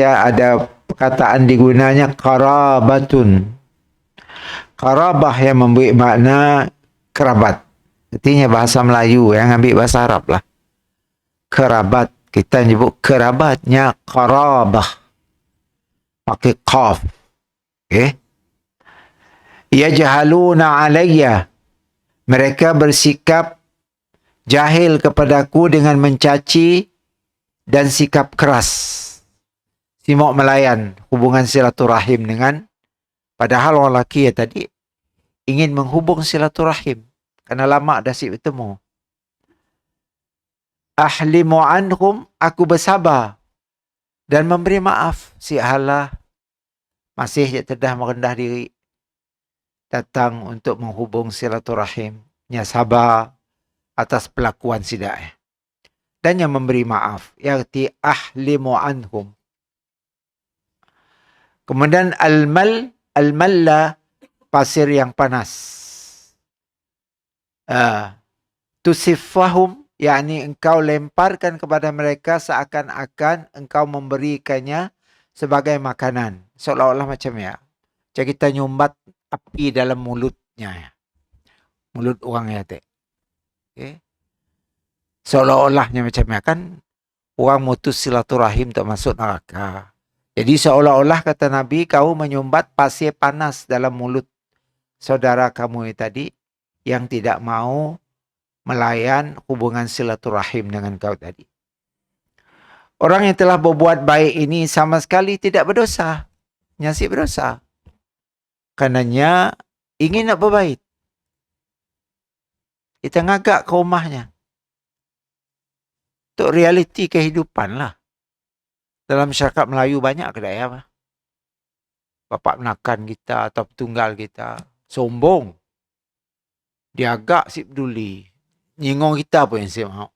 ada perkataan digunanya qarabatun. Qarabah yang memberi makna kerabat. Artinya bahasa Melayu yang ambil bahasa Arab lah. Kerabat. Kita nyebut kerabatnya qarabah. Pakai qaf. Okay. Yajhaluna alayya. Mereka bersikap jahil kepadaku dengan mencaci dan sikap keras. Simok melayan hubungan silaturahim dengan, padahal orang lelaki ya tadi ingin menghubung silaturahim kerana lama dah si bertemu. Ahlimu anhum, aku bersabar dan memberi maaf. Si halah masih je terdah merendah diri datang untuk menghubung silaturahim. Nya sabar atas pelakuan sidak. Dan yang memberi maaf. Yarti ahlimu anhum. Kemudian al-malla, pasir yang panas. Tusifahum, yakni engkau lemparkan kepada mereka seakan-akan engkau memberikannya sebagai makanan. Seolah-olah macam ya. Macam kita nyumbat api dalam mulutnya. Mulut orang ya. Okay. Seolah-olahnya macam ya. Kan orang mutus silaturahim untuk masuk neraka. Jadi seolah-olah kata Nabi, kau menyumbat pasir panas dalam mulut saudara kamu tadi yang tidak mau melayan hubungan silaturahim dengan kau tadi. Orang yang telah berbuat baik ini sama sekali tidak berdosa. Nyasib berdosa. Karenanya ingin nak berbaik. Kita ngagak ke rumahnya. Untuk realiti kehidupan lah. Dalam masyarakat Melayu banyak kedai apa? Bapak menakan kita atau tunggal kita. Sombong. Dia agak si peduli. Nyinggung kita pun yang si mau.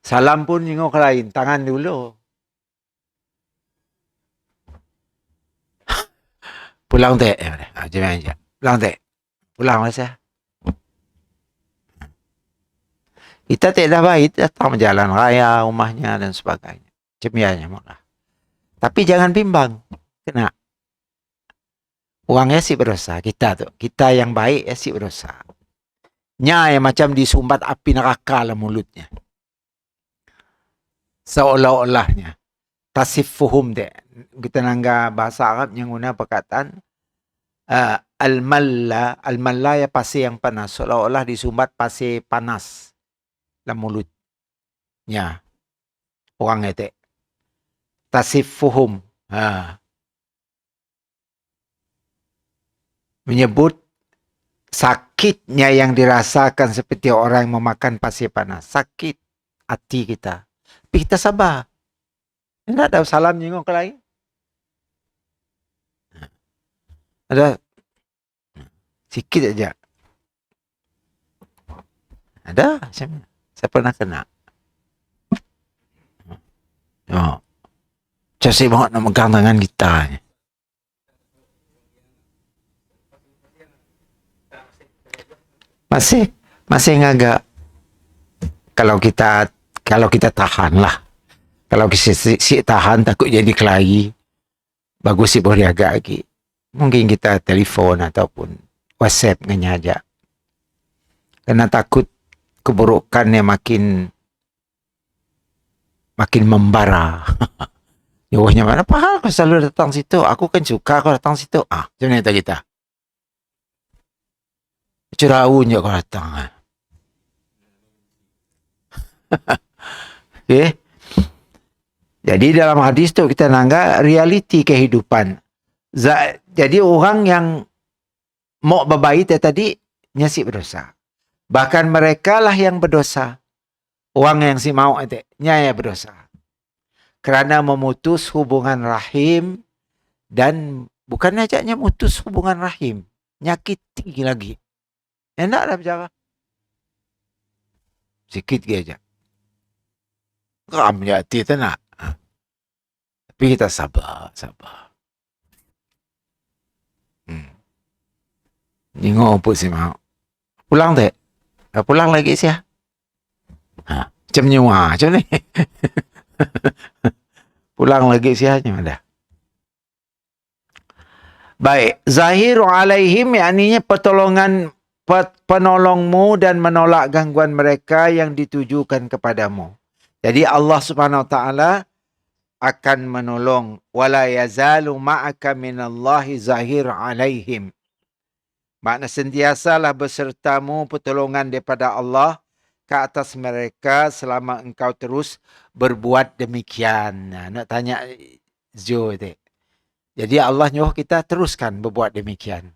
Salam pun nyinggung ke lain. Tangan dulu. Pulang tak? Macam mana? Pulang tak? Pulang masa. Kita tak dah baik, datang jalan raya, rumahnya dan sebagainya. Cemianya malah. Tapi jangan bimbang. Kena. Orangnya si berdosa. Kita tu. Kita yang baik ya si berdosa. Nya yang macam disumbat api neraka lah mulutnya. Seolah-olahnya. Tasifuhum dek. Kita nangga bahasa Arab yang guna perkataan al-malla ya pasir yang panas. Seolah-olah disumbat pasir panas dalam mulutnya. Orang itu. Tasifuhum. Menyebut sakitnya yang dirasakan seperti orang yang memakan pasir panas. Sakit hati kita. Tapi kita sabar. Tidak ada salam nyinggung ke lain. Ada sikit aja. Ada. Saya pernah kena. Oh. Saya banget nak megang tangan kita. Masih ngagak. Kalau kita tahan lah. Kalau si tahan takut jadi kelahi. Bagus si boleh agak lagi. Mungkin kita telefon ataupun WhatsApp dengan aja. Karena takut keburukannya makin membara. Nyuruhnya mana? Apa kau selalu datang situ? Aku kan suka kau datang situ. Macam mana kita? Ceraun je kau datang. Okay. Jadi dalam hadis tu kita nangga realiti kehidupan. Jadi orang yang mau berbaik tadi nyasib berdosa. Bahkan mereka lah yang berdosa. Orang yang si mau itu nyaya berdosa. Kerana memutus hubungan rahim dan bukan ajaknya mutus hubungan rahim. Nyakiti lagi. Enak dah berjaga. Sikit aja. Ram je hati tu nak. Tapi kita sabar. Ningok apa si mau. Pulang tak? Pulang lagi siah. Macam ni. Ulang lagi sianya ada. Baik, zahiru alaihim yakninya pertolongan penolongmu dan menolak gangguan mereka yang ditujukan kepadamu. Jadi Allah Subhanahu wa taala akan menolong wala yazalu ma'aka minallahi zahir alaihim. Makna sentiasalah besertamu pertolongan daripada Allah ke atas mereka selama engkau terus berbuat demikian. Nah, nak tanya Zul tu. Jadi Allah nyuruh kita teruskan berbuat demikian.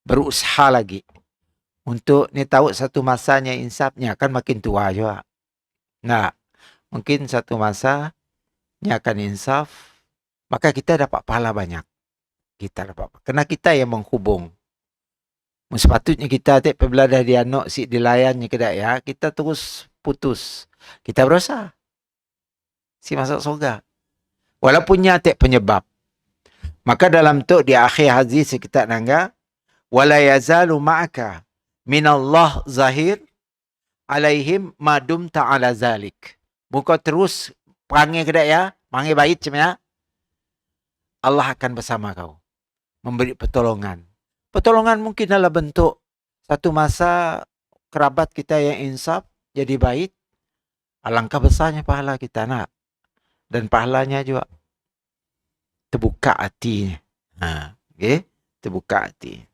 Berusaha lagi. Untuk ni tahu satu masanya insafnya kan makin tua juga. Nah, mungkin satu masa ni akan insaf. Maka kita dapat pahala banyak. Kita dapat. Kena kita yang menghubung. Sepatutnya kita apabila dah dianok si dilayannya kedai ya, kita terus putus. Kita berusaha. Si masuk surga. Walaupun nyata penyebab. Maka dalam tu di akhir hadis kita nangga wala yazalu ma'aka minallah zahir alaihim madum ta'ala zalik. Muka terus perangai kedai ya, perangai baik macam ya. Allah akan bersama kau. Memberi pertolongan. Pertolongan mungkin dalam bentuk satu masa kerabat kita yang insaf jadi baik. Alangkah besarnya pahala kita nak. Dan pahalanya juga terbuka hatinya. Okay? Terbuka hati.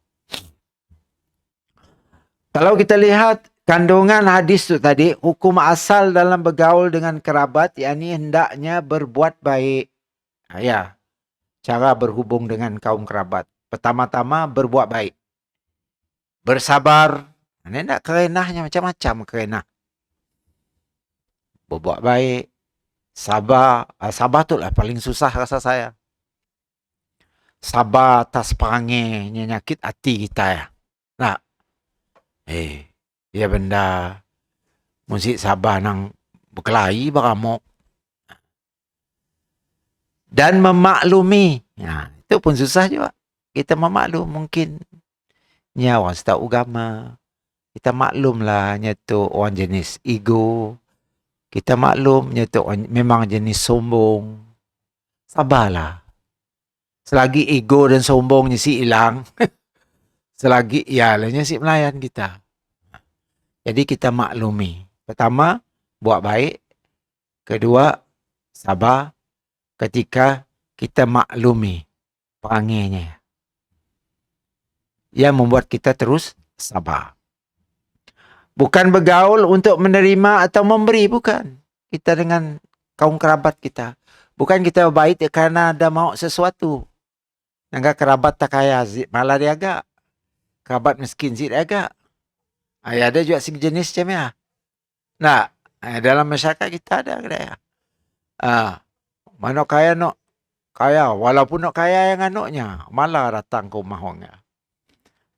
Kalau kita lihat kandungan hadis tu tadi, hukum asal dalam bergaul dengan kerabat, yakni hendaknya berbuat baik. Ya, cara berhubung dengan kaum kerabat. Pertama-tama berbuat baik. Bersabar. Ini tak kerenahnya macam-macam kerenah. Berbuat baik. Sabar. Sabar tu lah paling susah rasa saya. Sabar atas perangai nyakit hati kita ya. Nah. Ya benda. Mesti sabar nang berkelahi beramok. Dan memaklumi. Ya, itu pun susah juga. Kita memaklum mungkin. Nyawa setahu agama. Kita maklumlah nyatu orang jenis ego. Kita maklum nyatu memang jenis sombong. Sabarlah. Selagi ego dan sombongnya si hilang. Selagi ialahnya si melayan kita. Jadi kita maklumi. Pertama, buat baik. Kedua, sabar ketika kita maklumi perangainya. Yang membuat kita terus sabar. Bukan bergaul untuk menerima atau memberi, bukan. Kita dengan kaum kerabat kita. Bukan kita baik kerana ada mau sesuatu. Nangga kerabat tak kaya, malah dia agak. Kerabat miskin dia agak. Ada juga sejenis macam ya. Nah, dalam masyarakat kita ada kedai. Mana kaya nak kaya, walaupun nak kaya yang anaknya, malah datang ke rumah orangnya.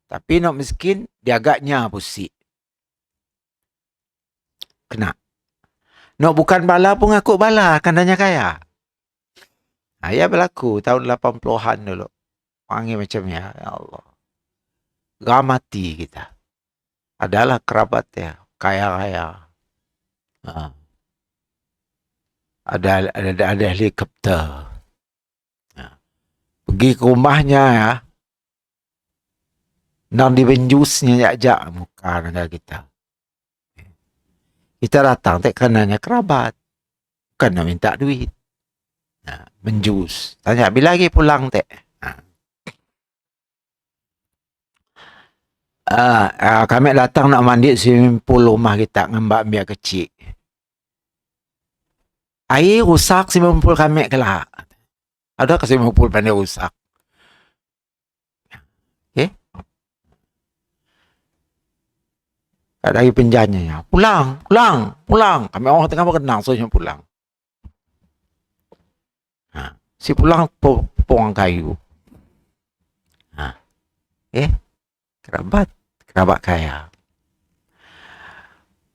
Tapi nak miskin, dia agaknya pusing. Kena. Nak bukan bala pun ngaku bala, kandanya kaya. Ya berlaku tahun 80-an dulu. Panggil macam ya Allah. Ramati kita. Adalah kerabat ya, kaya-kaya. Ada helikopter. Pergi ke rumahnya ya. Nang dibenjusnya jak muka negara kita. Kita datang tak kenanya kerabat. Bukan nak minta duit. Menjus. Tanya bila lagi pulang tak? Kami datang nak mandi swimming pool rumah kita ngembak biar kecil. Air rusak swimming pool kami kelak. Ada ke swimming pool pandai rusak? Okay? Ada lagi penjanya. Pulang. Kami orang tengah berenang, so pulang. Si pulang pohon kayu. Kerabat kaya.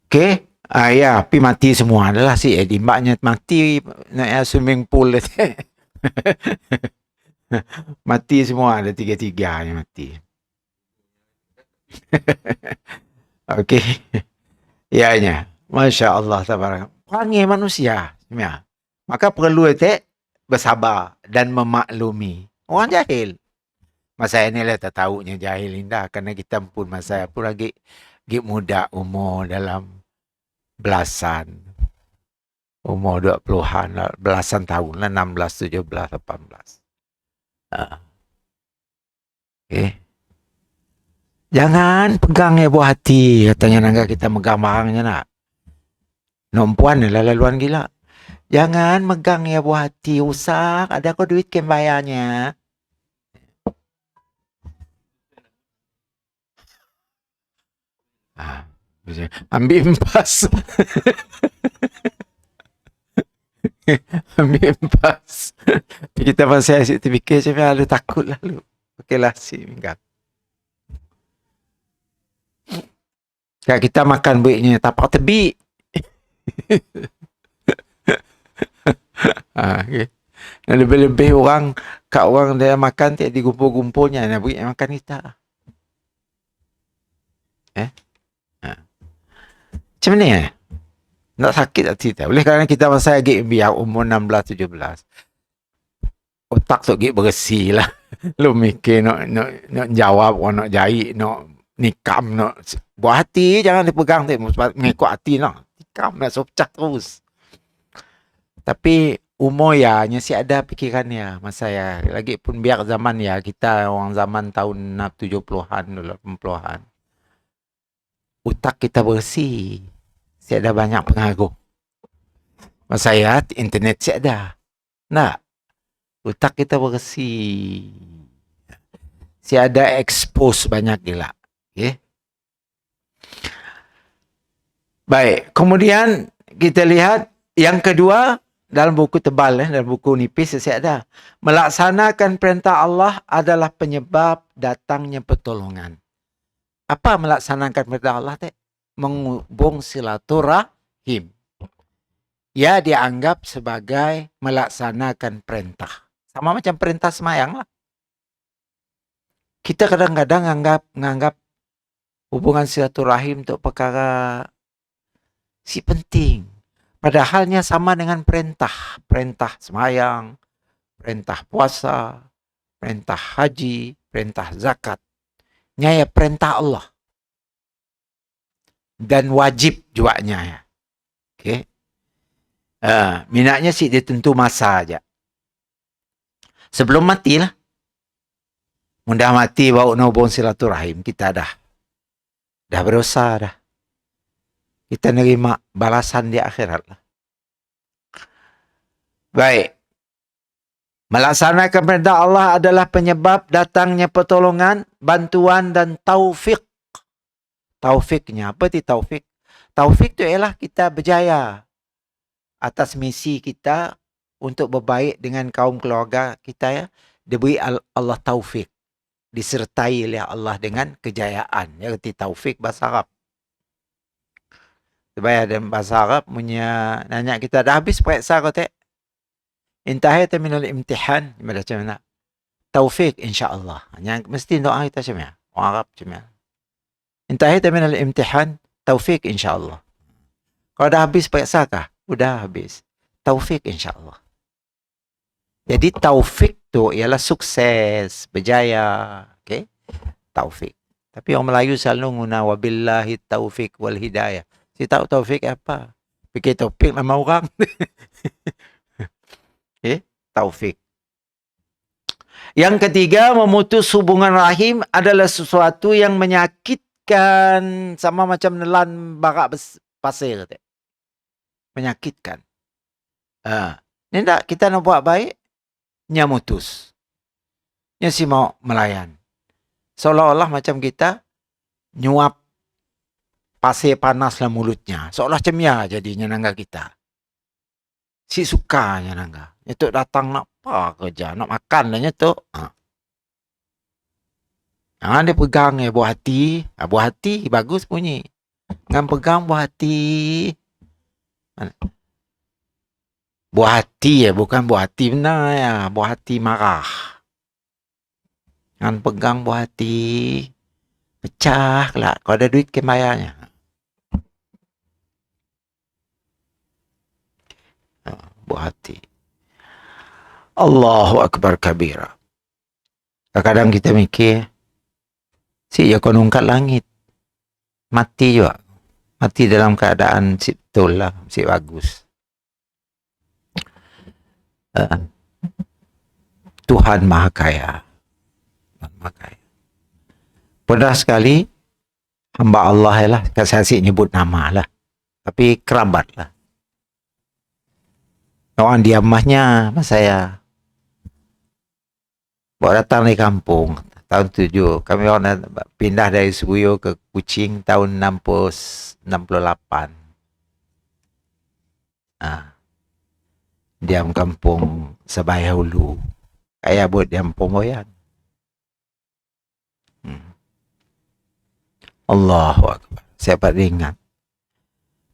Okey. Ya, pi mati semua adalah si dimbaknya mati nak swimming pool. Mati semua ada tiga-tiganya mati. Okey. Masya Allah tabarak. Panggil manusia. Maka perlu bersabar dan memaklumi. Orang jahil. Masa ini lah tak tahunya jahil indah. Kerana kita pun masa pun lagi muda umur dalam belasan. Umur 20-an lah, belasan tahun lah, 16, 17, 18. Okay. Jangan pegang ya buah hati. Katanya nangga kita megang barangnya nak. Nompuan ni lah laluan gila. Jangan megang ya buah hati. Usak. Ada kau duit kem bayarnya. Ambil empas. Ambil empas. Kita pasal asyik terfikir macam lalu takut lalu. Okeylah si minggat. Kalau kita makan buiknya tapak tebi. Okay. Dan lebih-lebih orang, kat orang dia makan tak digumpul-gumpulnya. Nak buik makan kita. Macam mana ya? Nak sakit tak cerita. Oleh kerana kita masa lagi biar umur 16, 17. Otak tu gig bersih lah. Lu mikir nak jawab, orang nak jahit, nak nikam, nak buat hati, jangan dipegang tu. Mengikut hati nak. Nikam nak sopcah terus. Tapi umur ya, si ada pikirannya masa ya. Lagi pun biar zaman ya, kita orang zaman tahun 70-an, 80-an. Otak kita bersih. Si ada banyak pengaruh. Masa ya, internet si ada. Nak. Otak kita bersih. Si ada expose banyak gila. Okay. Baik. Kemudian kita lihat yang kedua dalam buku tebal, dalam buku nipis si ada. Melaksanakan perintah Allah adalah penyebab datangnya pertolongan. Apa melaksanakan perintah Allah? Menghubung silaturahim. Ya dianggap sebagai melaksanakan perintah. Sama macam perintah semayang lah. Kita kadang-kadang menganggap hubungan silaturahim untuk perkara si penting. Padahalnya sama dengan perintah. Perintah semayang, perintah puasa, perintah haji, perintah zakat. Nyaya perintah Allah. Dan wajib juaknya ya. Okay. Minatnya sih dia tentu masa aja. Sebelum matilah. Mudah mati bawa nobong silaturahim. Kita dah berusaha dah. Kita nerima balasan di akhirat lah. Baik. Melaksanakan perintah Allah adalah penyebab datangnya pertolongan, bantuan dan taufik. Taufiknya, apa itu taufik? Taufik itu ialah kita berjaya atas misi kita untuk berbaik dengan kaum keluarga kita ya. Diberi Allah taufik. Disertai oleh Allah dengan kejayaan. Ya, arti taufik bahasa Arab. Supaya ada bahasa Arab punya nanya kita dah habis periksa kau tak? Intahayat minal imtihan. Macam mana? Taufik insya-Allah. Yang mesti doa kita macam mana? Orang Arab macam mana? Intahayat minal imtihan. Taufik insya-Allah. Kalau dah habis periksa kah? Udah habis. Taufik insya-Allah. Jadi taufik tu ialah sukses, berjaya. Okay? Taufik. Tapi orang Melayu selalu guna wabillahi taufik wal hidayah. Si tahu taufik apa? Fikir taufik nama orang. Okay? Taufik. Yang ketiga, memutus hubungan rahim adalah sesuatu yang menyakitkan, sama macam nelan barak pasir. Menyakitkan. Ini tak kita nak buat baik, nya mutus. Nya si mau melayan. Seolah-olah macam kita nyuap pasir panas dalam mulutnya. Seolah cemia jadinya nangga kita. Si sukanya nangga. Itu datang nak apa kerja, nak makan lah tu. Jangan dia pegang buah hati. Buah hati bagus bunyi. Jangan pegang buah hati. Buah hati ya, bukan buah hati benar ya. Buah hati marah. Jangan pegang buah hati. Pecah lah. Kalau ada duit ke bayarnya. Buah hati. Allahu Akbar kabira. Kadang-kadang kita mikir, si ya kau nungkat langit. Mati juga. Mati dalam keadaan si betul lah, si bagus. Tuhan Maha Kaya. Tuhan Maha Kaya. Pernah sekali, hamba Allah lah, saya sih nyebut nama lah. Tapi kerabat lah. Orang di rumahnya sama saya. Bawa datang dari kampung tahun 7. Kami orang pindah dari Subuyo ke Kuching tahun 68. Diam kampung Sabaya Hulu. Kaya buat diam Pomboyan. Allahu Akbar. Saya dapat ingat.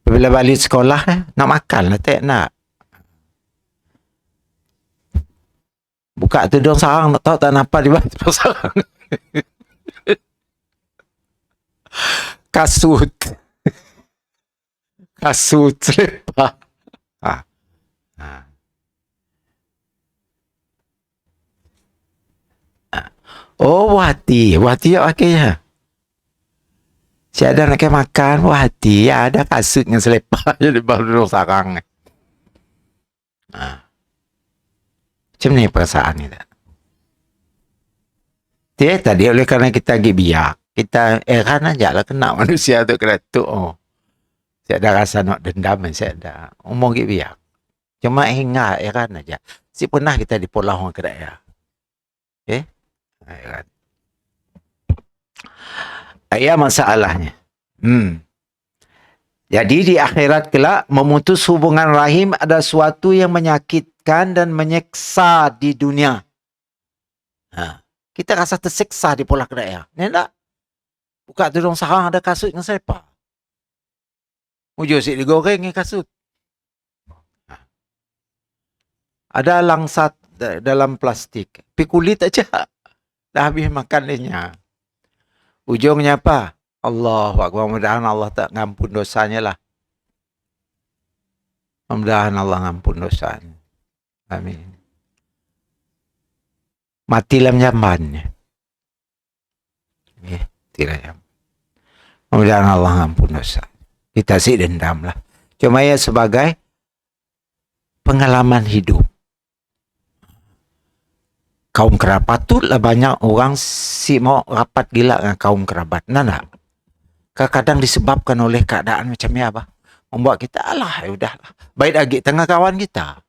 Bila balik sekolah, nak makan lah, tak nak. Buka tudung sarang, tak tahu tak nampak di bawah tudung sarang. Kasut. Kasut, selipar. Oh, wati ya pakainya. Si ada nak makan, wati ya ada kasut dengan selipar di bawah tudung sarang. Macam ni perasaan kita. Tadi oleh kerana kita pergi biak, kita heran aja lah kena manusia tu kena tu. Oh, saya ada rasa nak dendam, saya ada. Umur pergi biak. Cuma heran aja. Si pernah kita di Pulau orang kedaya. Heran. Ayah masalahnya. Jadi di akhirat kelak, memutus hubungan rahim ada suatu yang menyakitkan dan menyeksa di dunia. Kita rasa terseksa di Pulau Kedaya. Ni tak? Buka tudung sarang ada kasut dengan selipar. Ujung si digoreng ni kasut. Ada langsat dalam plastik. Tapi kulit aja. Dah habis makan dia. Ujungnya apa? Allahu Akbar. Mudah-mudahan Allah tak ngampun dosanya lah. Mudah-mudahan Allah ngampun dosanya. Amin. Mati dalam jambannya. Tidak jamban. Mudah-mudahan Allah ngampun dosa. Kita sih dendam lah. Cuma ya sebagai pengalaman hidup. Kaum kerabat tu lah banyak orang si mau rapat gila dengan kaum kerabat. Nah. Kadang-kadang disebabkan oleh keadaan macam ni apa. Membuat kita, alah, ya udahlah. Baik lagi tengah kawan kita.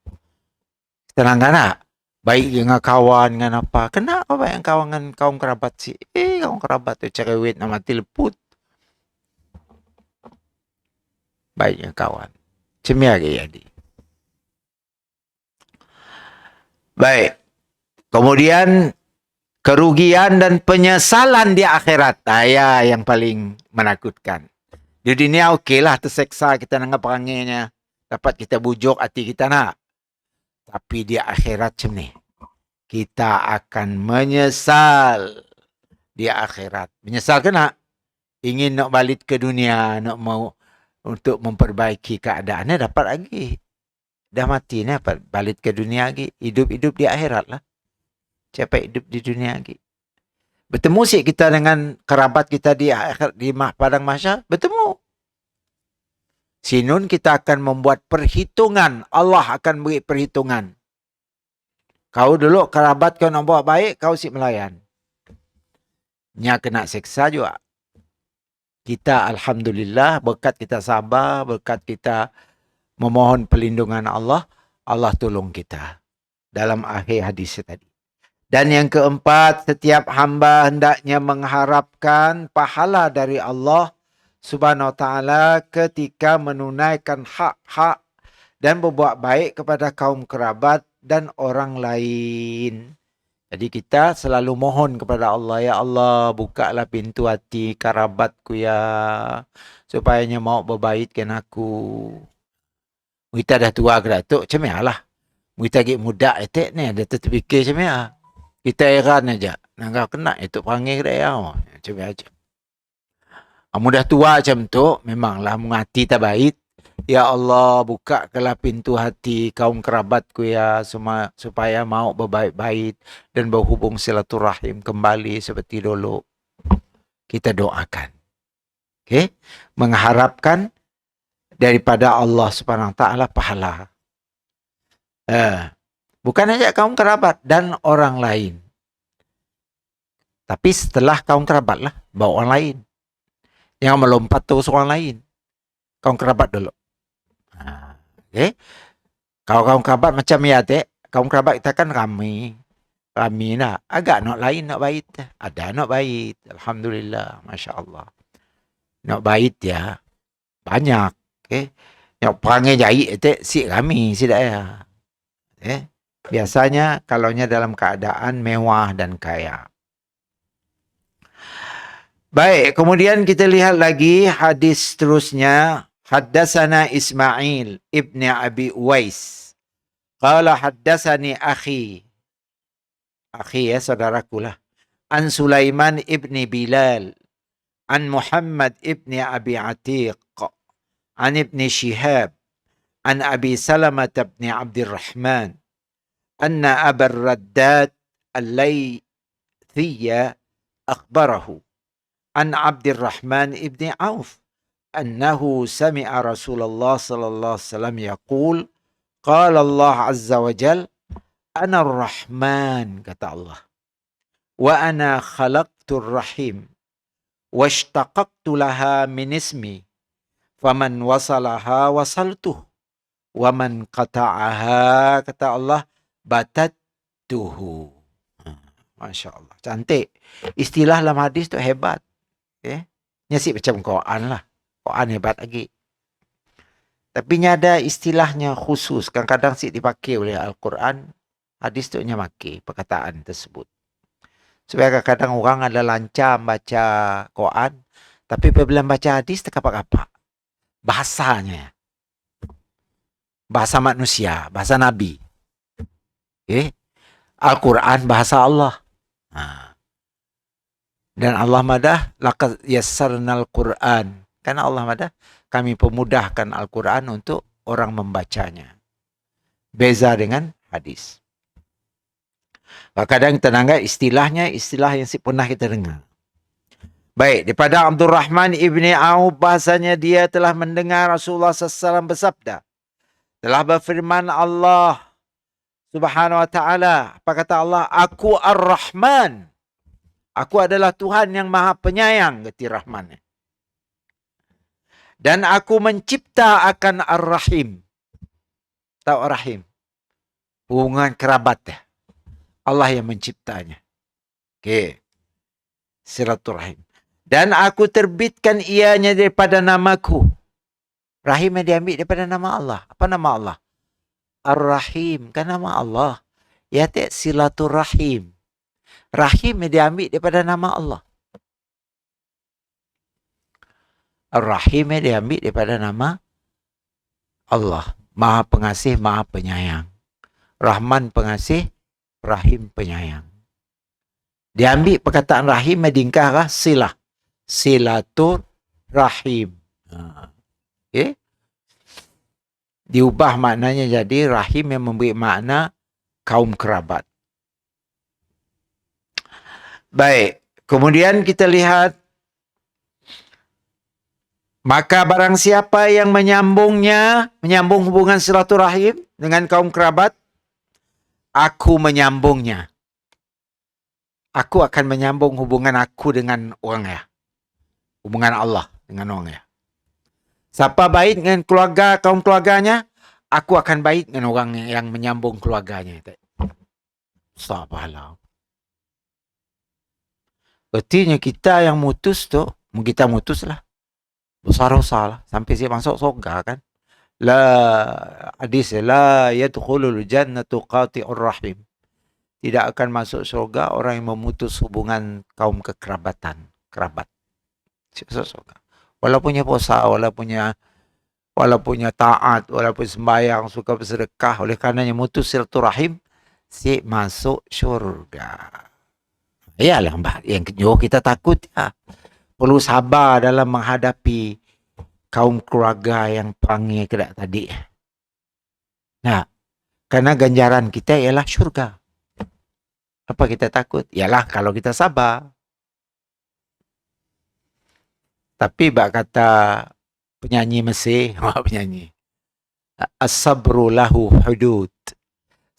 Tenang nak? Baik dengan kawan, dengan apa. Kenapa kau baik kawan dengan kaum kerabat si? Kaum kerabat tu cerewet nak mati leput. Baik dengan kawan. Macam ni lagi jadi. Baik. Kemudian kerugian dan penyesalan di akhirat. Yang paling menakutkan. Di dunia okeylah terseksa kita dengan peranginya. Dapat kita bujuk hati kita nak. Tapi di akhirat macam ni. Kita akan menyesal. Di akhirat. Menyesal ke nak? Ingin nak balik ke dunia. Nak mau untuk memperbaiki keadaannya dapat lagi. Dah mati ni dapat balik ke dunia lagi. Hidup-hidup di akhirat lah. Siapa hidup di dunia lagi. Bertemu sih kita dengan kerabat kita di padang mahsyar. Bertemu. Sinun kita akan membuat perhitungan. Allah akan beri perhitungan. Kau dulu kerabat kau nak buat baik, kau si melayan. Nya kena seksa juga. Kita alhamdulillah berkat kita sabar, berkat kita memohon perlindungan Allah, Allah tolong kita. Dalam akhir hadis tadi. Dan yang keempat, setiap hamba hendaknya mengharapkan pahala dari Allah Subhanahu wa ta'ala ketika menunaikan hak-hak dan berbuat baik kepada kaum kerabat dan orang lain. Jadi kita selalu mohon kepada Allah, ya Allah, bukalah pintu hati kerabatku ya, supaya mau berbaikkan aku. Kita dah tua ke datuk, macam mana lah. Kita lagi muda etek ni, ada terfikir macam mana. Kita heran aja. Nak kena itu panggil dia. Macam aja. Mudah tua macam tu, memanglah menghati tak baik. Ya Allah, bukakanlah pintu hati kaum kerabatku ya, supaya mau berbaik-baik dan berhubung silaturahim kembali seperti dulu. Kita doakan. Okay? Mengharapkan daripada Allah Subhanahu Wa Taala pahala. Bukan saja kaum kerabat dan orang lain. Tapi setelah kaum kerabat lah, bawa orang lain. Jangan melompat terus orang lain. Kaum kerabat dulu. Okay? Kalau kaum kerabat macam ya, kaum kerabat kita kan ramai. Ramai nak. Agak nak lain nak bait. Ada nak bait. Alhamdulillah. Masya Allah. Nak bait ya. Banyak. Okay? Nak perangai jahit, si ramai. Si dah. Okay? Biasanya kalaunya dalam keadaan mewah dan kaya. Baik, kemudian kita lihat lagi hadis seterusnya. Haddatsana Ismail ibni Abi Uwais. Qala haddatsani akhi. Akhi ya, saudaraku lah. An Sulaiman ibni Bilal. An Muhammad ibni Abi Atiq. An ibni Shihab. An Abi Salamah ibni Abdurrahman. Anna Abar Raddad al-Laythiyya akhbarahu. An Abdurrahman ibni Auf. أنه سمع رسول الله صلى الله عليه وسلم يقول قال الله عز وجل أنا الرحمن kata Allah وأنا خلقت الرحيم واشتققت لها من اسمي فمن وصلها وصلته ومن قطعها kata Allah بتته. Masya Allah, cantik. Istilah dalam hadis tu hebat. Okay? Nyasik macam Quran lah. Quran hebat lagi. Tapi ada istilahnya khusus. Kadang-kadang sih dipakai oleh Al-Quran. Hadis tu pakai perkataan tersebut. Supaya kadang-kadang orang ada lancar baca Quran. Tapi apabila baca hadis, terkapak-kapak. Bahasanya. Bahasa manusia. Bahasa Nabi. Okay? Al-Quran bahasa Allah. Dan Allah madah. Laqad yassarnal Quran. Karena Allah madah, kami pemudahkan Al-Quran untuk orang membacanya. Beza dengan hadis. Kadang kita dengar istilahnya, istilah yang pernah kita dengar. Baik, daripada Abdurrahman ibni Auf, bahasanya dia telah mendengar Rasulullah SAW bersabda. Telah berfirman Allah Subhanahu Wa Ta'ala. Apa kata Allah? Aku Ar-Rahman. Aku adalah Tuhan yang maha penyayang. Kata Rahman. Dan aku mencipta akan Ar-Rahim. Tahu Ar-Rahim? Hubungan kerabat. Allah yang menciptanya. Okey. Silaturahim. Dan aku terbitkan ianya daripada namaku. Rahim yang diambil daripada nama Allah. Apa nama Allah? Ar-Rahim. Kan nama Allah. Ya, silaturahim. Rahim yang diambil daripada nama Allah. Ar-Rahim diambil daripada nama Allah. Maha pengasih, maha penyayang. Rahman pengasih, Rahim penyayang. Diambil perkataan Rahim diingkar silah. Silatur Rahim. Okay? Diubah maknanya jadi Rahim yang memberi makna kaum kerabat. Baik. Kemudian kita lihat. Maka barang siapa yang menyambung hubungan silaturahim dengan kaum kerabat, aku menyambungnya. Aku akan menyambung hubungan aku dengan orang ya. Hubungan Allah dengan orang ya. Siapa baik dengan keluarga, kaum keluarganya, aku akan baik dengan orang yang menyambung keluarganya. Subhanallah. Artinya kita yang mutus tu, kita mutuslah. Besar-besar lah. Sampai dia masuk surga kan. Hadis la yadkhulul jannatu qati'ur rahim. Tidak akan masuk surga orang yang memutus hubungan kaum kekerabatan. Kerabat. Surga. Walaupun punya puasa, walaupun punya taat, walaupun sembahyang, suka bersedekah, oleh karenanya mutus silaturahim, si masuk surga. Iyalah yang kedua kita takut ya. Perlu sabar dalam menghadapi kaum keluarga yang perangi kedak tadi. Nah, karena ganjaran kita ialah syurga. Apa kita takut? Ialah kalau kita sabar. Tapi bak kata penyanyi Mesir, penyanyi, as-sabru lahu hudud.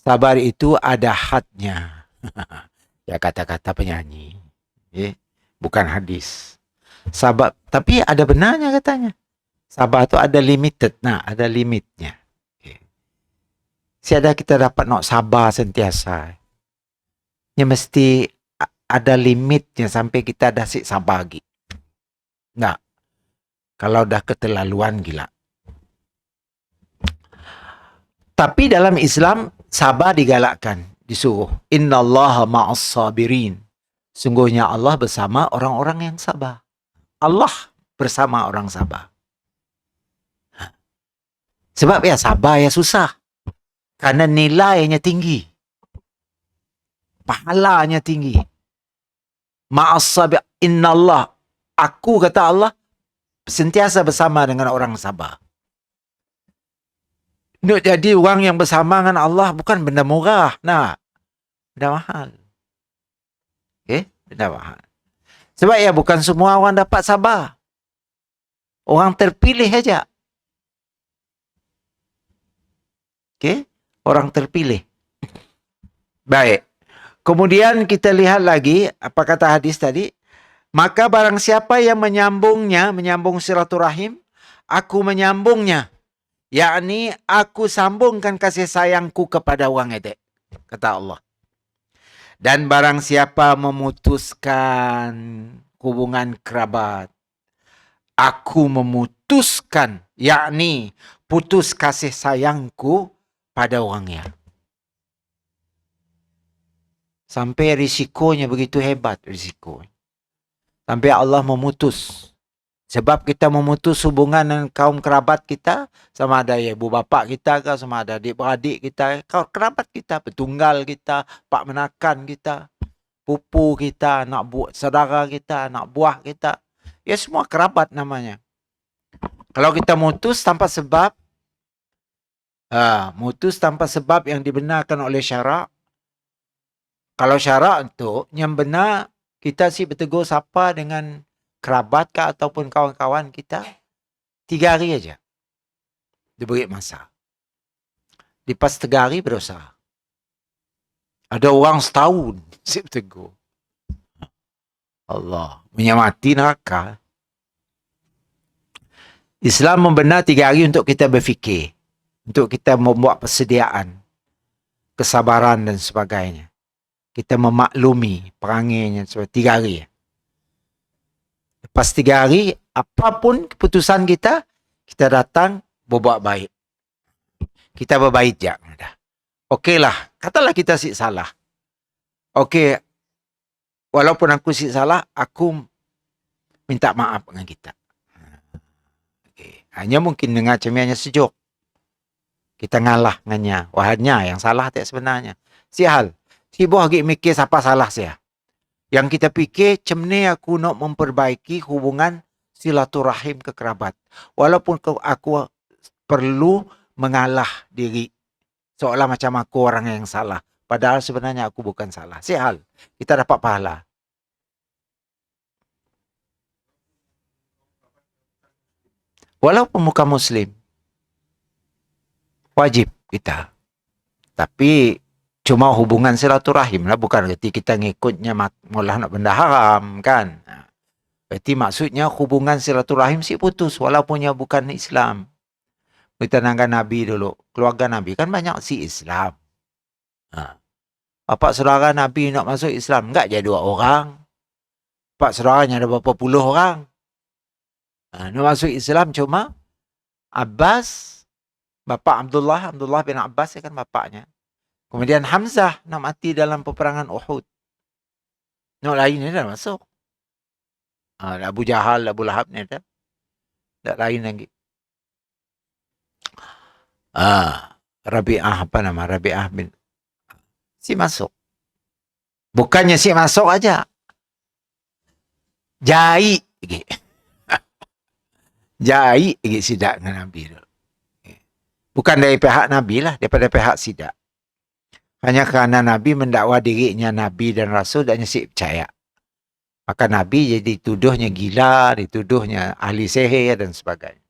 Sabar itu ada hadnya. Ya kata-kata penyanyi. Bukan hadis. Sabar, tapi ada benarnya katanya. Sabar itu ada limited. Nah, ada limitnya. Siada kita dapat nak sabar sentiasa. Ya mesti ada limitnya sampai kita dah sabar lagi. Nah, kalau dah keterlaluan gila. Tapi dalam Islam, sabar digalakkan. Disuruh. Innallaha ma'as sabirin. Sungguhnya Allah bersama orang-orang yang sabar. Allah bersama orang sabar. Sebab ya sabar ya susah. Karena nilainya tinggi. Pahalanya tinggi. Ma'as sabir. Innallah. Aku kata Allah sentiasa bersama dengan orang sabar. Nak jadi orang yang bersama dengan Allah bukan benda murah. Nah, benda mahal. Benda mahal. Sebab ya bukan semua orang dapat sabar. Orang terpilih aja. Orang terpilih. Baik. Kemudian kita lihat lagi apa kata hadis tadi. Maka barang siapa yang menyambung silaturahim, aku menyambungnya. Yakni aku sambungkan kasih sayangku kepada orang itu, kata Allah. Dan barang siapa memutuskan hubungan kerabat, aku memutuskan, yakni putus kasih sayangku pada orangnya. Sampai risikonya begitu hebat, risiko. Sampai Allah memutus. Sebab kita memutus hubungan dengan kaum kerabat kita, sama ada ibu bapa kita ke, sama ada adik-beradik kita, kerabat kita, petunggal kita, pak menakan kita, pupu kita, anak buah saudara kita, anak buah kita. Ya semua kerabat namanya. Kalau kita mutus tanpa sebab, mutus tanpa sebab yang dibenarkan oleh syarak. Kalau syarak itu yang benar, kita sih bertegur sapa dengan kerabat kah ataupun kawan-kawan kita 3 hari aja. Diberi masa. Lepas 3 hari berdosa. Ada orang setahun si bertegur. Allah menyamati neraka. Islam membenar 3 hari untuk kita berfikir. Untuk kita membuat persediaan. Kesabaran dan sebagainya. Kita memaklumi peranginya 3 hari. Lepas 3 hari, apapun keputusan kita, kita datang berbuat baik. Kita berbaik je. Okeylah, katalah kita si salah. Okey, walaupun aku si salah, aku minta maaf dengan kita. Okay. Hanya mungkin dengan cemiannya sejuk. Kita ngalah dengannya. Wahanya yang salah tak sebenarnya. Si hal. Si buah lagi mikir siapa salah saya. Yang kita fikir, macam ni aku nak memperbaiki hubungan silaturahim ke kerabat. Walaupun aku perlu mengalah diri. Seolah macam aku orang yang salah. Padahal sebenarnya aku bukan salah. Sehal, kita dapat pahala. Walaupun muka Muslim, wajib kita. Tapi cuma hubungan silaturahim lah, bukan berarti kita ngikutnya malah nak benda haram kan. Berarti maksudnya hubungan silaturahim si putus walaupunnya bukan Islam. Kita nangga Nabi dulu, keluarga Nabi kan banyak si Islam. Bapak saudara Nabi nak masuk Islam, enggak je 2 orang. Bapak saudaranya ada berapa puluh orang. Nak masuk Islam cuma Abbas, Bapak Abdullah bin Abbas kan bapaknya. Kemudian Hamzah nak mati dalam peperangan Uhud. Nak lain ni dah masuk. Abu Jahal, Abu Lahab ni dah. Tak lain lagi. Rabi'ah, apa nama? Rabi'ah bin. Si masuk. Bukannya si masuk aja. Jahit. Jai lagi sidak dengan Nabi tu. Bukan dari pihak Nabi lah, daripada pihak sidak. Hanya kerana Nabi mendakwa dirinya Nabi dan Rasul dan nyesik percaya. Maka Nabi jadi dituduhnya gila, dituduhnya ahli sihir dan sebagainya.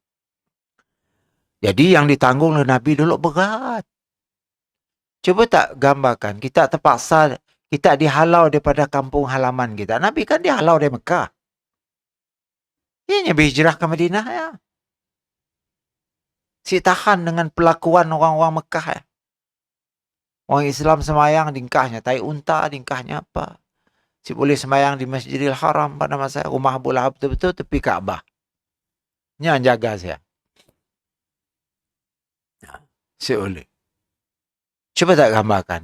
Jadi yang ditanggung oleh Nabi dulu berat. Cuba tak gambarkan, kita terpaksa, kita dihalau daripada kampung halaman kita. Nabi kan dihalau dari Mekah. Ia berhijrah ke Madinah ya. Si tahan dengan pelakuan orang-orang Mekah ya. Orang Islam semayang dingkahnya tai unta, dingkahnya apa. Si boleh semayang di Masjidil Haram pada masa rumah Abu Lahab betul-betul tepi Kaabah. Ini yang jaga saya. Si boleh. Cuba tak gambarkan.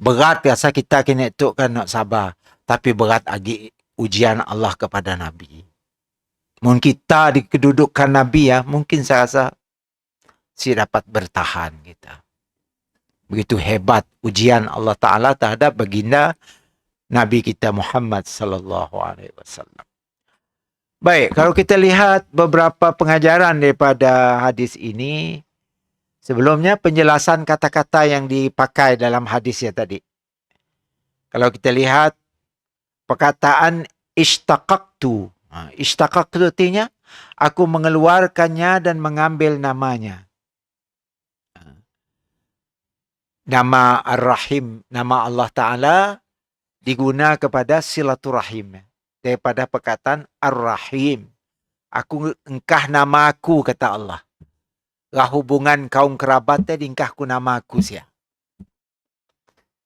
Berat biasa kita kena tukkan nak sabar. Tapi berat lagi ujian Allah kepada Nabi. Mungkin kita di kedudukan Nabi ya, mungkin saya rasa si dapat bertahan kita. Begitu hebat ujian Allah Ta'ala terhadap baginda Nabi kita Muhammad sallallahu alaihi wasallam. Baik, kalau kita lihat beberapa pengajaran daripada hadis ini, sebelumnya penjelasan kata-kata yang dipakai dalam hadisnya tadi. Kalau kita lihat perkataan ishtaqaqtu. Ishtaqaqtu artinya aku mengeluarkannya dan mengambil namanya. Nama Ar-Rahim, nama Allah Ta'ala diguna kepada silaturahim. Daripada perkataan Ar-Rahim. Engkah nama aku, kata Allah. Lah hubungan kaum kerabat tadi engkah nama aku sia.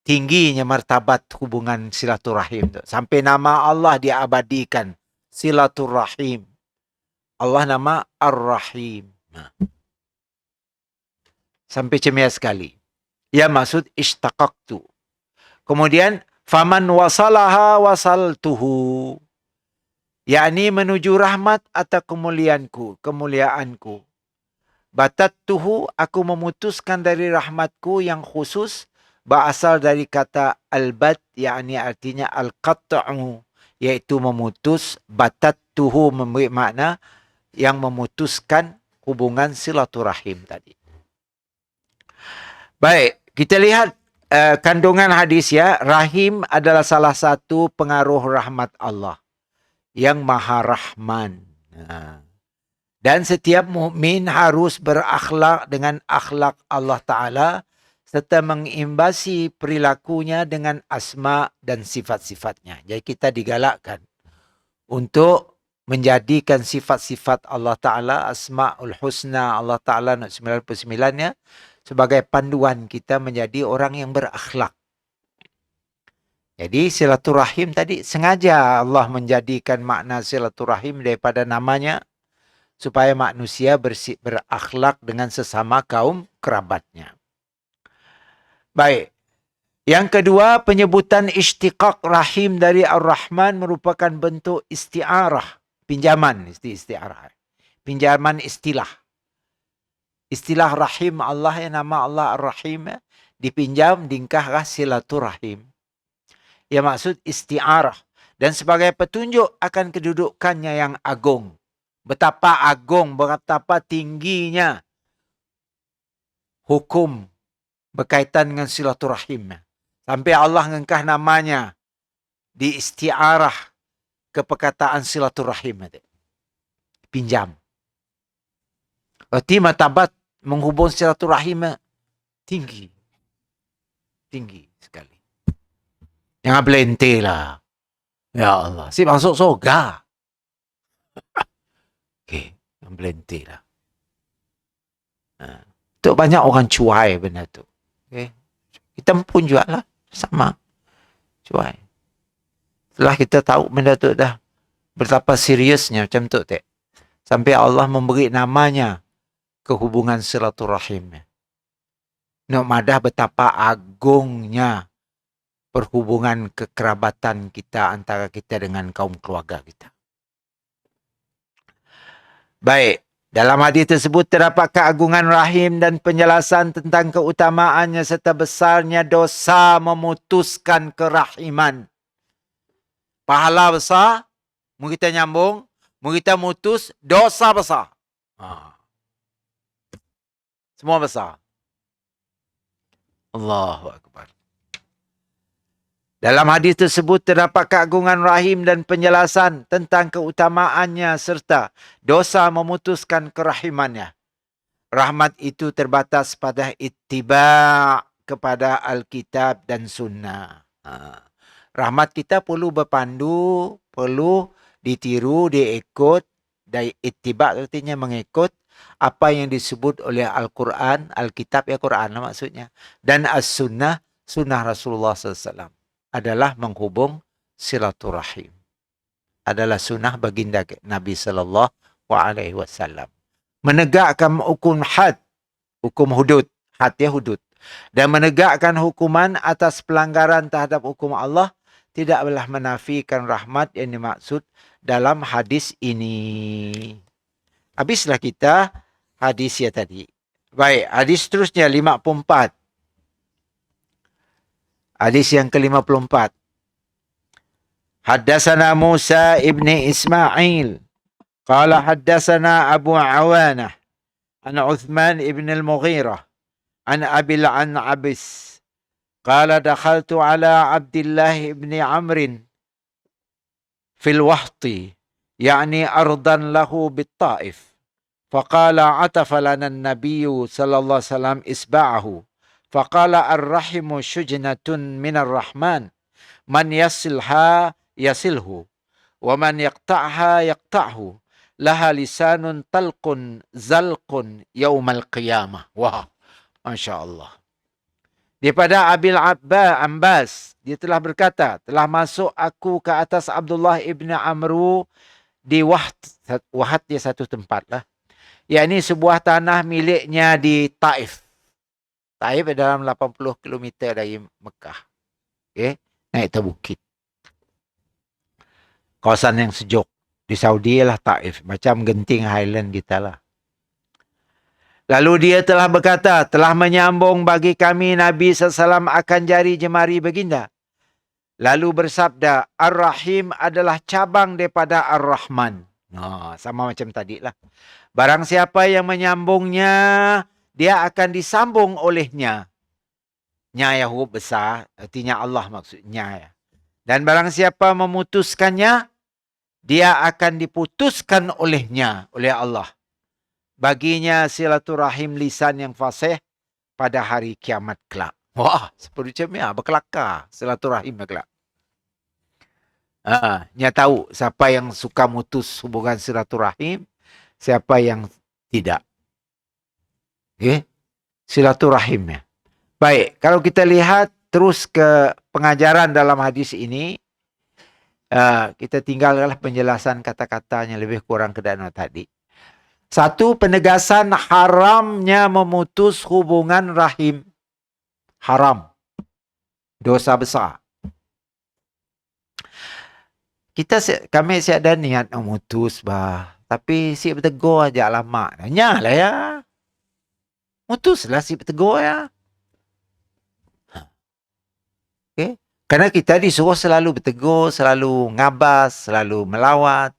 Tingginya martabat hubungan silaturahim tu. Sampai nama Allah diabadikan. Silaturahim. Allah nama Ar-Rahim. Sampai cemia sekali. Ya maksud ishtaqaqtu. Kemudian faman wasalaha wasaltuhu. yakni menuju rahmat atau kemuliaanku. Batattuhu, aku memutuskan dari rahmatku yang khusus, berasal dari kata al-bat, yakni artinya al-qat'u, iaitu memutus. Batattuhu memberi makna yang memutuskan hubungan silaturahim tadi. Baik, kita lihat kandungan hadis ya. Rahim adalah salah satu pengaruh rahmat Allah yang Maha Rahman. Dan setiap mukmin harus berakhlak dengan akhlak Allah Ta'ala serta mengimbasi perilakunya dengan asma dan sifat-sifatnya. Jadi kita digalakkan untuk menjadikan sifat-sifat Allah Ta'ala, Asma'ul Husna Allah Ta'ala 99-nya sebagai panduan kita menjadi orang yang berakhlak. Jadi silaturahim tadi sengaja Allah menjadikan makna silaturahim daripada namanya supaya manusia berakhlak dengan sesama kaum kerabatnya. Baik. Yang kedua, penyebutan istiqaq rahim dari Ar-Rahman merupakan bentuk isti'arah. Pinjaman, isti'arah. Pinjaman istilah. Istilah rahim Allah yang nama Allah Ar-Rahim dipinjam dingkah silaturahim. Ya maksud isti'arah. Dan sebagai petunjuk akan kedudukannya yang agung. Betapa agung, betapa tingginya hukum berkaitan dengan silaturahim. Sampai Allah mengangkat namanya di isti'arah ke perkataan silaturahim. Pinjam. Berarti martabat menghubung silaturahim tinggi. Tinggi sekali. Jangan belente lah. Ya Allah. Si masuk surga. Okey. Jangan belente lah. Tu banyak orang cuai benda tu. Okay. Kita pun juga lah. Sama. Cuai. Setelah kita tahu benda tu dah betapa seriusnya macam tu. Sampai Allah memberi namanya kehubungan silaturahim. Nak madah betapa agungnya perhubungan kekerabatan kita antara kita dengan kaum keluarga kita. Baik. Dalam hadis tersebut terdapat keagungan rahim dan penjelasan tentang keutamaannya serta besarnya dosa memutuskan kerahiman. Pahala besar, mungkin kita nyambung. Kita mutus dosa besar. Semua besar. Allahu Akbar. Dalam hadis tersebut terdapat keagungan rahim dan penjelasan tentang keutamaannya serta dosa memutuskan kerahimannya. Rahmat itu terbatas pada ittiba' kepada Alkitab dan Sunnah. Rahmat kita perlu berpandu, perlu ditiru, diikut. Dan ittiba' artinya mengikut apa yang disebut oleh Al-Quran, Alkitab ya Quran lah maksudnya. Dan As-Sunnah, Sunnah Rasulullah SAW. Adalah menghubung silaturahim. Adalah sunnah baginda Nabi SAW. Menegakkan hukum had, hukum hudud, had ya hudud. Dan menegakkan hukuman atas pelanggaran terhadap hukum Allah tidaklah menafikan rahmat yang dimaksud dalam hadis ini. Habislah kita hadis ya tadi. Baik, hadis terusnya 54. Hadis yang ke-54. Haddatsana Musa ibni Ismail. Qala haddatsana Abu Awanah. An Uthman ibn al-Mughirah. An Abil an Abis. Qala dakhaltu ala Abdullah ibn Amrin. Fil wahti. Yani ardan lahu bit-Taif. Faqala atafa lana an-nabiyyu sallallahu alaihi wasallam isba'ahu. فقال الرحم شجنة من الرحمن من يصلها يصله ومن يقطعها يقطعه لها لسان طلق زلق يوم القيامة. Wah, Masya Allah. Daripada Abil Abbas, dia telah berkata, telah masuk aku ke atas Abdullah ibn Amru di Wahat dia satu tempat lah. Yakni sebuah tanah miliknya di Taif. Taif dalam 80 km dari Mekah. Okay? Naik ke bukit. Kawasan yang sejuk. Di Saudi lah Taif. Macam Genting Highland kita lah. Lalu dia telah berkata, telah menyambung bagi kami Nabi SAW akan jari jemari baginda. Lalu bersabda, Ar-Rahim adalah cabang daripada Ar-Rahman. Sama macam tadi lah. Barang siapa yang menyambungnya, dia akan disambung olehnya. Nya yang huruf besar, artinya Allah maksudnya. Ya. Dan barang siapa memutuskannya, dia akan diputuskan olehnya, oleh Allah. Baginya silaturahim lisan yang fasih pada hari kiamat kelak. Wah, seperti macam ya, berkelakar silaturahim kelak. Nya tahu siapa yang suka mutus hubungan silaturahim, siapa yang tidak. Okay. Silaturahimnya. Baik, kalau kita lihat terus ke pengajaran dalam hadis ini, kita tinggalkanlah penjelasan kata-katanya lebih kurang ke dalam tadi. Satu, penegasan haramnya memutus hubungan rahim. Haram. Dosa besar. Kami ada niat memutus bah, tapi si bertegur aja lama. Nanya lah ya. Mutuslah si bertegur ya. Okay. Karena kita disuruh selalu bertegur, selalu ngabas, selalu melawat.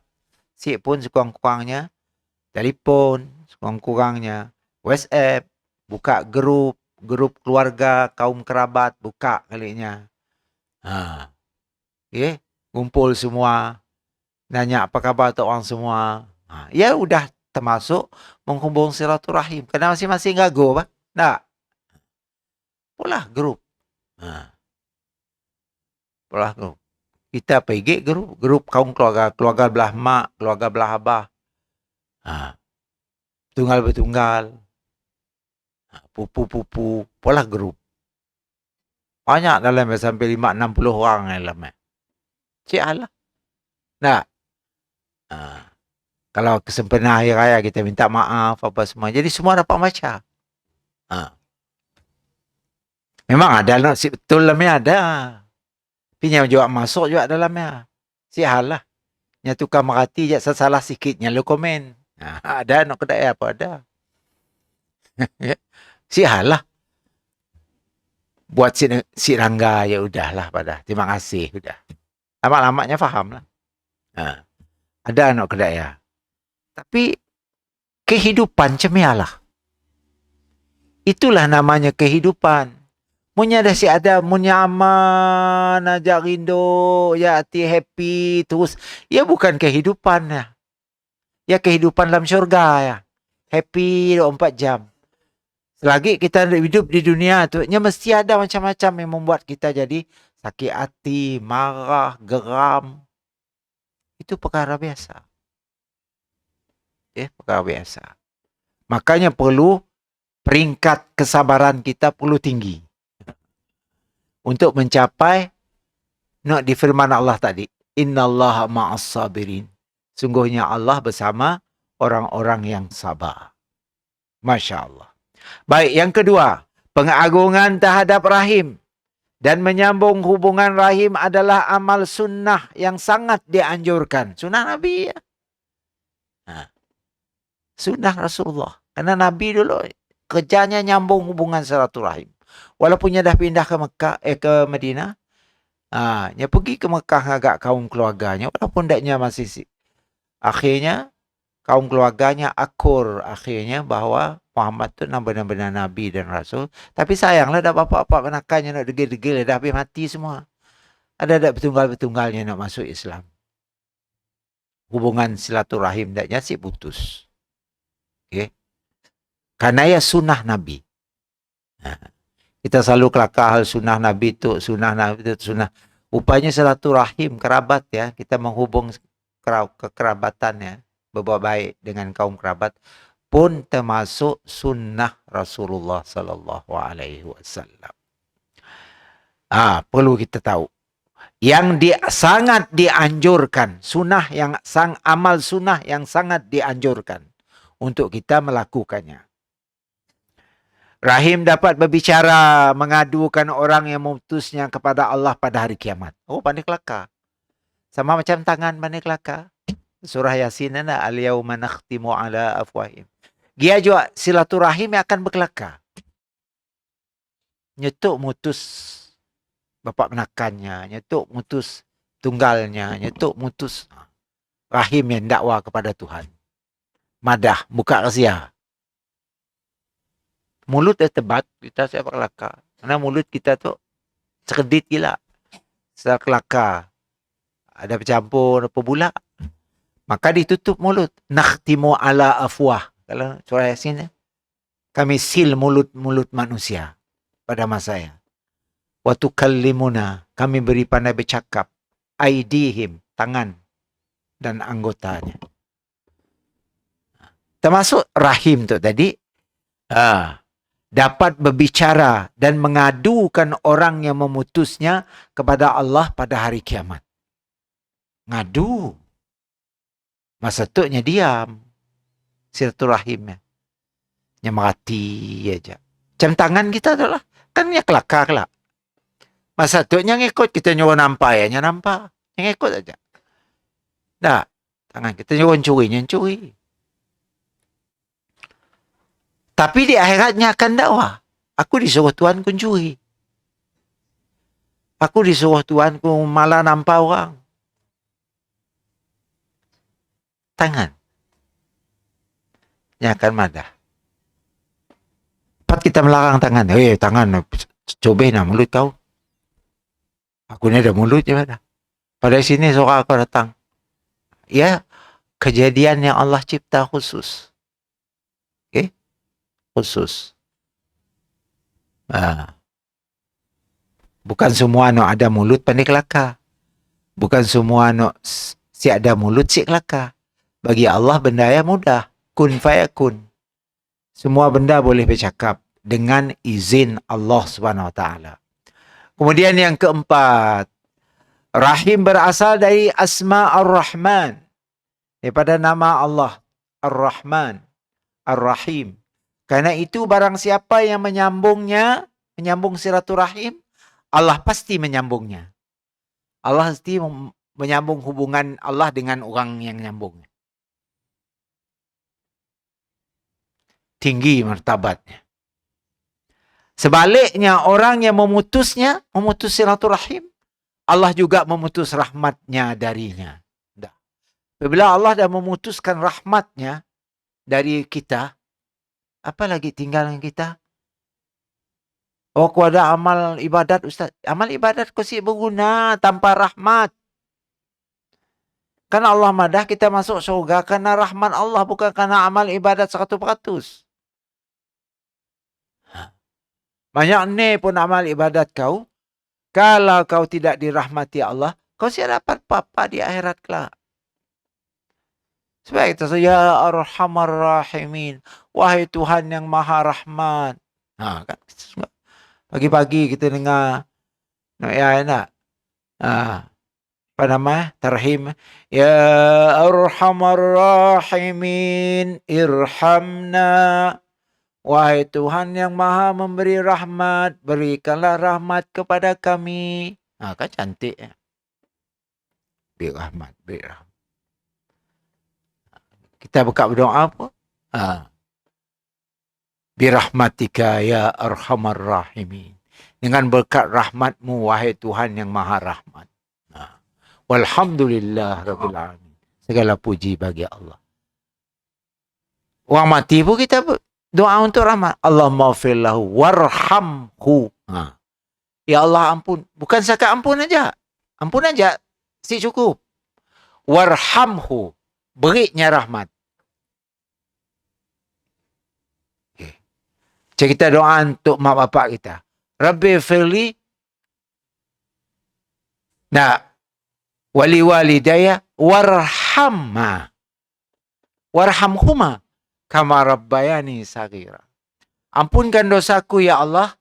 Si pun sekurang-kurangnya telefon, sekurang-kurangnya WhatsApp, buka grup keluarga, kaum kerabat, buka kalinya. Okay. Kumpul semua, nanya apa khabar tu orang semua. Ya udah termasuk menghubung silaturahim. Kerana masing-masing gago, Pak. Tak. Polah grup. Polah grup. Kita pergi grup kaum keluarga belah mak, keluarga belah abah. Tunggal bertunggal. Pupu-pupu, polah grup. Banyak dalam sampai 5-60 orang dalam. Cik Allah. Nah. Kalau kesempurnaan hari raya kita minta maaf apa semua. Jadi semua dapat baca. Memang ada nasib betul dalamnya ada. Tapi yang juga masuk juga dalamnya. Sial lah. Yang tukar merhati je salah sikitnya lu komen. Ada nak kedai apa ada. Sial lah. Buat si Rangga ya udahlah pada. Terima kasih udah. Lama-lamanya faham lah. Ada anak kedaya. Tapi kehidupan cemialah. Itulah namanya kehidupan. Munya dah si ada, munya aman, aja rindu, ya hati happy terus. Ya bukan kehidupan ya. Ya kehidupan dalam syurga ya. Happy 24 jam. Selagi kita hidup di dunia tu, nya mesti ada macam-macam yang membuat kita jadi sakit hati, marah, geram. Itu perkara biasa. Perkara biasa. Makanya perlu peringkat kesabaran kita perlu tinggi. Untuk mencapai di firman Allah tadi. Innallaha ma'as sabirin. Sungguhnya Allah bersama orang-orang yang sabar. Masya Allah. Baik, yang kedua. Pengagungan terhadap rahim. Dan menyambung hubungan rahim adalah amal sunnah yang sangat dianjurkan. Sunnah Nabi ya. Sunnah Rasulullah. Karena Nabi dulu kerjanya nyambung hubungan silaturahim. Walaupun dia dah pindah ke Mekah, ke Madinah. Dia pergi ke Mekah agak kaum keluarganya. Walaupun daknya masih akhirnya kaum keluarganya akur akhirnya bahawa Muhammad tu benar-benar Nabi dan Rasul. Tapi sayanglah dah bapak-bapak menakannya nak degil-degil dah habis mati semua. Ada betunggal-betunggalnya nak masuk Islam. Hubungan silaturahim daknya si putus. Okay. Karena ya sunnah Nabi. Kita selalu kelakar hal sunnah Nabi tu, sunnah. Upanya silaturahim, kerabat ya. Kita menghubung kekerabatan ya. Berbuat baik dengan kaum kerabat. Pun termasuk sunnah Rasulullah sallallahu alaihi wasallam. Perlu kita tahu. Yang sangat dianjurkan. Amal sunnah yang sangat dianjurkan. Untuk kita melakukannya. Rahim dapat berbicara, mengadukan orang yang memutusnya kepada Allah pada hari kiamat. Pandai kelakar. Sama macam tangan pandai kelakar. Surah Yasin ada al-yauma nakhtimu ala afwahim. Dia juga silaturahim yang akan berkelakar. Nyetuk mutus bapak menakannya, nyetuk mutus tunggalnya, nyetuk mutus rahim yang dakwa kepada Tuhan. Madah, buka rahsia. Mulut dah tebat, kita siapa kelakar. Karena mulut kita tu cerdik gila. Setelah kelakar. Ada bercampur apa pula. Maka ditutup mulut. Nakhtimu ala afwah. Kalau surah Yasin, kami sil mulut-mulut manusia pada masanya. Wa tukallimuna, kami beri pandai bercakap. Aidihim, tangan dan anggotanya. Termasuk rahim tu tadi. Dapat berbicara dan mengadukan orang yang memutusnya kepada Allah pada hari kiamat. Ngadu. Masa tu diam. Silaturahimnya. Nya mati aja. Macam tangan kita tu lah. Kan nya kelakar lah. Masa tu nya ngikut kita nyuruh nampak ya. Nya nampak. Nya ngikut aja. Dah. Tangan kita nyuruh curi. Nya curi. Tapi di akhiratnya akan dakwah. Aku disuruh Tuhan ku curi. Aku disuruh Tuhan ku malah nampak orang. Tangan. Yang akan madah. Pat kita melarang tangan. Tangan. Cobain lah mulut kau. Aku ni ada mulut je pada. Pada sini seorang aku datang. Ya. Kejadian yang Allah cipta khusus. Khusus. Bukan semua ada mulut pandai kelakar. Bukan semua si ada mulut si kelakar. Bagi Allah benda yang mudah. Kun fayakun. Semua benda boleh bercakap dengan izin Allah Subhanahu Wa Taala. Kemudian yang keempat, rahim berasal dari asma Ar-Rahman. Daripada nama Allah Ar-Rahman, Ar-Rahim. Karena itu barang siapa yang menyambungnya, menyambung silaturahim, Allah pasti menyambungnya. Allah pasti menyambung hubungan Allah dengan orang yang menyambung. Tinggi martabatnya. Sebaliknya orang yang memutusnya, memutus silaturahim, Allah juga memutus rahmatnya darinya. Apabila Allah dah memutuskan rahmatnya dari kita, apa lagi tinggal dengan kita? Oh, aku ada amal ibadat, Ustaz. Amal ibadat kau si berguna tanpa rahmat. Kan Allah madah kita masuk surga karena rahmat Allah, bukan karena amal ibadat 100%. Banyak ni pun amal ibadat kau. Kalau kau tidak dirahmati Allah, kau siap dapat apa-apa di akhirat kelak. Sebab itu, ya Arhamar Rahimin. Wahai Tuhan yang Maha Rahman. Kan? Pagi-pagi kita dengar. Ya, enak. Apa namanya? Tarhim. Ya Arhamar Rahimin. Irhamna. Wahai Tuhan yang Maha memberi rahmat. Berikanlah rahmat kepada kami. Kan cantik. Beri rahmat. Beri rahmat. Kita buka berdoa apa? Birahmatika ya Arhamar Rahimin. Dengan berkat rahmatmu, wahai Tuhan yang Maha Rahmat. Walhamdulillah Rabbil Alamin. Segala puji bagi Allah. Orang mati pun kita doa untuk rahmat. Allahumma ghfir lahu warhamhu. Ya Allah ampun. Bukan setakat ampun aja. Ampun aja. Si cukup. Warhamhu. Berinya rahmat. Jadi kita doa untuk mak bapak kita. Rabbi firli. Wali walidaya warhamma. Warhamhuma. Kama rabbayani saghira. Ampunkan dosaku ya Allah.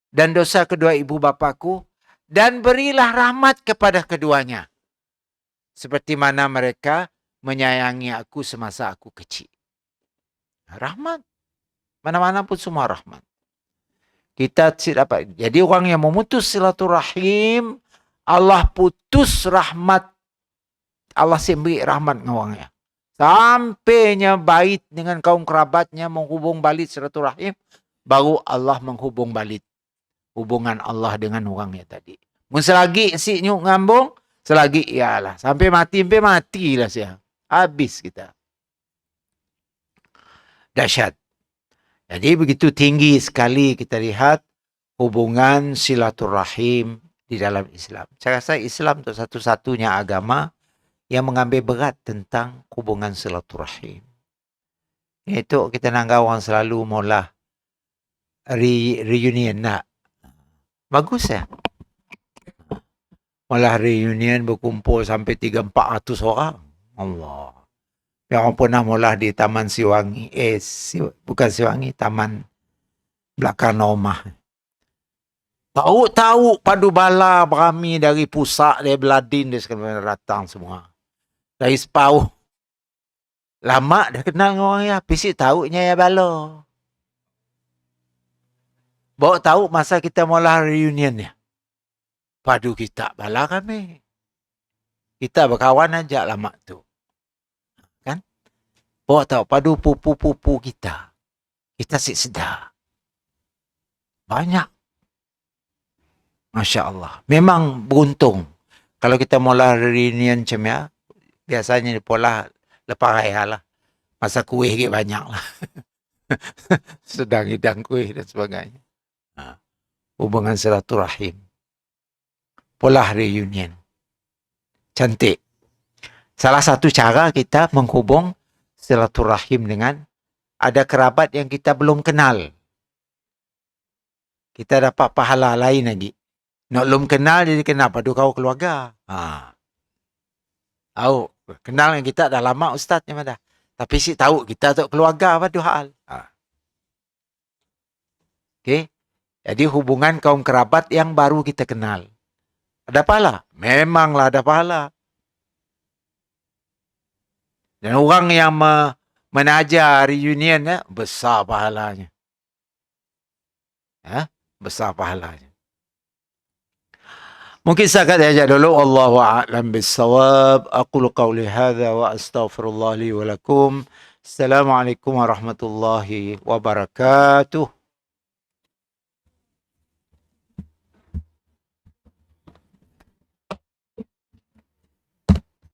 Dan dosa kedua ibu bapaku. Dan berilah rahmat kepada keduanya. Seperti mana mereka menyayangi aku semasa aku kecil. Rahmat. Mana-mana pun semua rahmat. Kita tidak dapat. Jadi orang yang memutus silaturahim, Allah putus rahmat. Allah beri rahmat dengan orangnya. Sampainya baik dengan kaum kerabatnya menghubung balik silaturahim, baru Allah menghubung balik hubungan Allah dengan orangnya tadi. Selagi si nyuk ngambung, selagi ialah sampai matilah saya. Habis kita. Dahsyat. Jadi begitu tinggi sekali kita lihat hubungan silaturahim di dalam Islam. Saya rasa Islam itu satu-satunya agama yang mengambil berat tentang hubungan silaturahim. Itu kita nanggau orang selalu mula reunion nak. Bagus ya. Malah reunion berkumpul sampai 300-400 orang. Allah. Yang pernah mula di Taman Siwangi. Bukan Siwangi, Taman belakang rumah. Tahu padu bala berami dari pusat, dari Beladin, dia sekarang datang semua. Dari Sepau. Lama dah kenal dengan orang ya. Pisik tahunya ya bala. Bawa tahu masa kita mula reunion ya. Padu kita bala kami. Kita berkawan aja lama tu. Bawa tahu padu pupu-pupu kita. Kita sedar. Banyak. Masya Allah. Memang beruntung. Kalau kita mula reunion macam ya, biasanya di pola lepas raya lah. Masa kuih banyak lah. Sedang hidang kuih dan sebagainya. Hubungan silaturahim. Pola reunion. Cantik. Salah satu cara kita menghubung silaturahim dengan ada kerabat yang kita belum kenal. Kita dapat pahala lain lagi. Nak belum kenal, jadi kenal pada kau keluarga. Tahu, kenal yang kita dah lama ustaz yang ada. Tapi si tahu kita tu keluarga pada hal. Okey. Jadi hubungan kaum kerabat yang baru kita kenal. Ada pahala? Memanglah ada pahala. Dan orang yang menajar reunion besar pahalanya. Besar pahalanya. Mungkin setakat saja dulu. Wallahu a'lam bissawab. Aqulu qawli hadza wa astaghfirullah li wa lakum. Assalamualaikum warahmatullahi wabarakatuh.